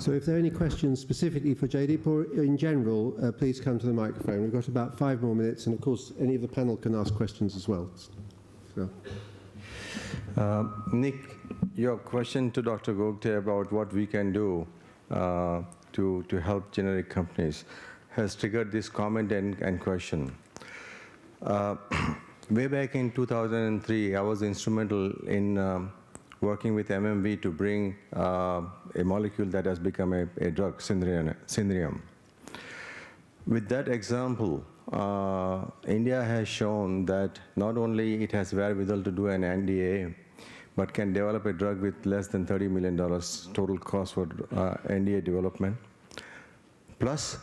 So if there are any questions specifically for JD or in general, please come to the microphone. We've got about 5 more minutes, and of course any of the panel can ask questions as well. So. Nick, your question to Dr. Gogte about what we can do to help generic companies has triggered this comment and question. Way back in 2003, I was instrumental in working with MMV to bring a molecule that has become a drug, Syndrium. With that example, India has shown that not only it has wherewithal to do an NDA, but can develop a drug with less than $30 million total cost for NDA development. Plus,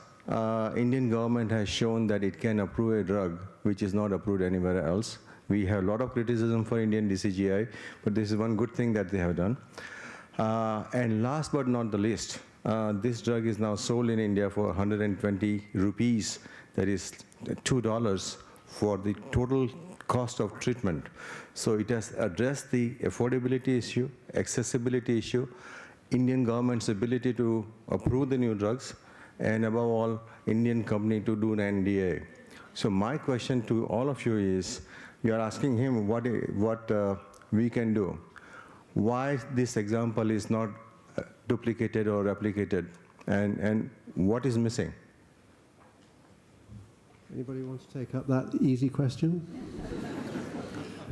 Indian government has shown that it can approve a drug which is not approved anywhere else. We have a lot of criticism for Indian DCGI, but this is one good thing that they have done. And last but not the least, this drug is now sold in India for 120 rupees, that is $2 for the total cost of treatment. So it has addressed the affordability issue, accessibility issue, Indian government's ability to approve the new drugs, and above all, Indian company to do an NDA. So my question to all of you is, you are asking him what we can do. Why this example is not duplicated or replicated, and what is missing? Anybody want to take up that easy question?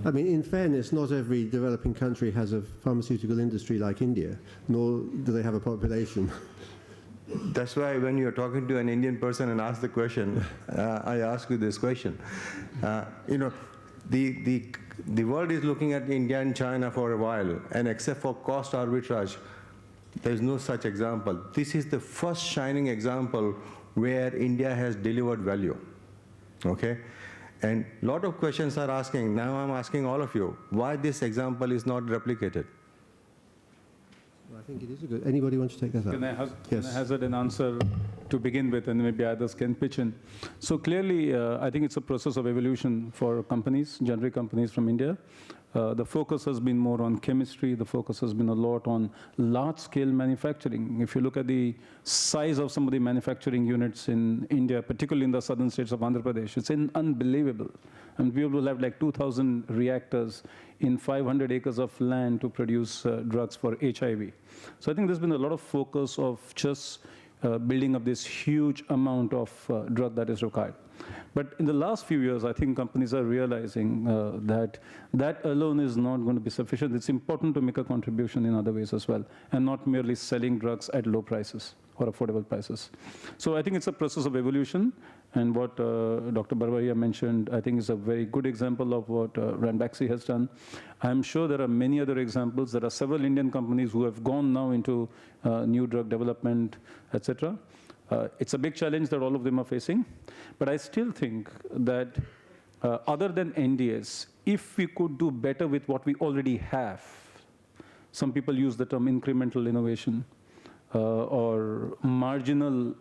I mean, in fairness, not every developing country has a pharmaceutical industry like India, nor do they have a population. That's why when you're talking to an Indian person and ask the question, I ask you this question. You know, the world is looking at India and China for a while, and except for cost arbitrage, there's no such example. This is the first shining example where India has delivered value, okay? And a lot of questions are asking, now I'm asking all of you, why this example is not replicated? I think it is a good. Anybody want to take that up? Can I hazard an answer to begin with, and maybe others can pitch in? So clearly, I think it's a process of evolution for companies, generic companies from India. The focus has been more on chemistry. The focus has been a lot on large-scale manufacturing. If you look at the size of some of the manufacturing units in India, particularly in the southern states of Andhra Pradesh, it's unbelievable. And we will have like 2,000 reactors in 500 acres of land to produce drugs for HIV. So I think there's been a lot of focus of just building up this huge amount of drug that is required. But in the last few years, I think companies are realizing that that alone is not going to be sufficient. It's important to make a contribution in other ways as well, and not merely selling drugs at low prices or affordable prices. So I think it's a process of evolution, and what Dr. Barbahia mentioned, I think is a very good example of what Ranbaxy has done. I'm sure there are many other examples. There are several Indian companies who have gone now into new drug development, etc. It's a big challenge that all of them are facing, but I still think that other than NDAs, if we could do better with what we already have, some people use the term incremental innovation or marginally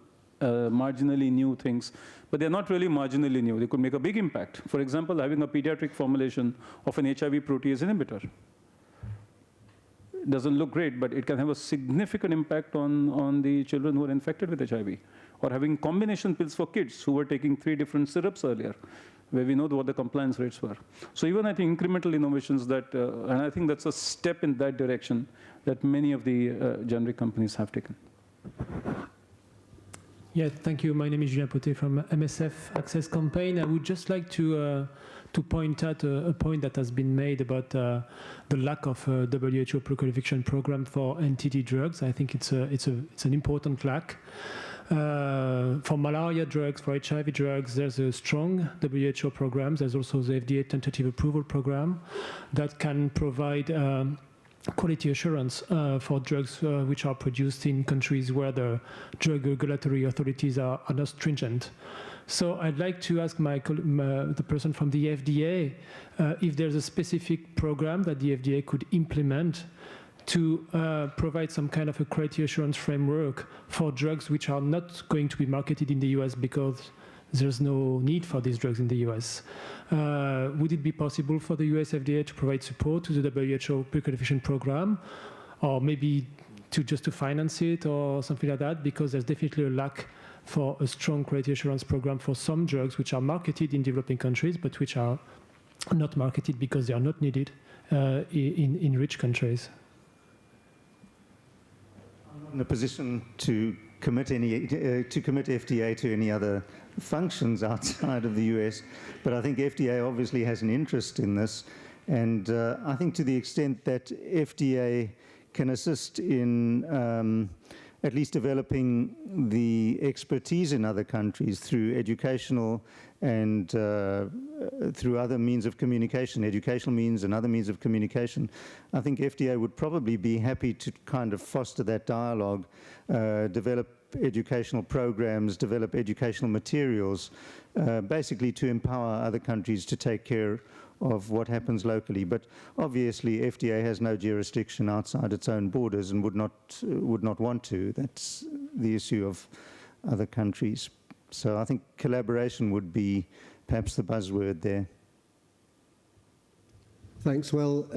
new things, but they're not really marginally new. They could make a big impact. For example, having a pediatric formulation of an HIV protease inhibitor. It doesn't look great, but it can have a significant impact on the children who are infected with HIV. Or having combination pills for kids who were taking 3 different syrups earlier, where we know what the compliance rates were. So even I think incremental innovations that, and I think that's a step in that direction that many of the generic companies have taken. Yeah, thank you. My name is Julien Potet from MSF Access Campaign. I would just like to point out a point that has been made about the lack of a WHO pre-qualification program for NTD drugs. I think it's an important lack. For malaria drugs, for HIV drugs, there's a strong WHO program. There's also the FDA tentative approval program that can provide quality assurance for drugs which are produced in countries where the drug regulatory authorities are not stringent. So I'd like to ask the person from the FDA if there's a specific program that the FDA could implement to provide some kind of a quality assurance framework for drugs which are not going to be marketed in the US because there's no need for these drugs in the US. Would it be possible for the US FDA to provide support to the WHO pre-qualification program, or maybe to finance it or something like that, because there's definitely a lack for a strong quality assurance program for some drugs which are marketed in developing countries, but which are not marketed because they are not needed in rich countries. I'm not in a position to commit FDA to any other functions outside of the US, but I think FDA obviously has an interest in this, and I think to the extent that FDA can assist in at least developing the expertise in other countries through educational and through other means of communication, educational means and other means of communication, I think FDA would probably be happy to kind of foster that dialogue, develop educational programs, develop educational materials, basically to empower other countries to take care of what happens locally. But obviously FDA has no jurisdiction outside its own borders and would not want to. That's the issue of other countries. So I think collaboration would be perhaps the buzzword there. Thanks. Well,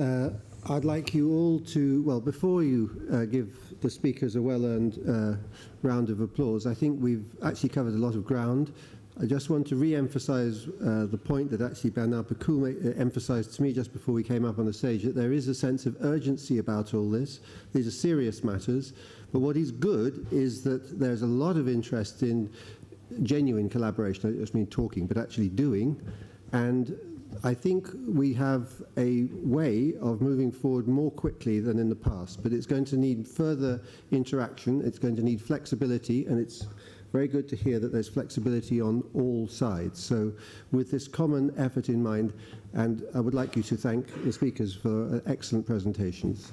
I'd like you all to, well, before you give the speakers a well-earned round of applause, I think we've actually covered a lot of ground. I just want to re-emphasize the point that actually Bernard Picou emphasized to me just before we came up on the stage, that there is a sense of urgency about all this. These are serious matters, but what is good is that there's a lot of interest in genuine collaboration. I don't just mean talking, but actually doing. And I think we have a way of moving forward more quickly than in the past, but it's going to need further interaction, it's going to need flexibility, and it's very good to hear that there's flexibility on all sides. So with this common effort in mind, and I would like you to thank the speakers for excellent presentations.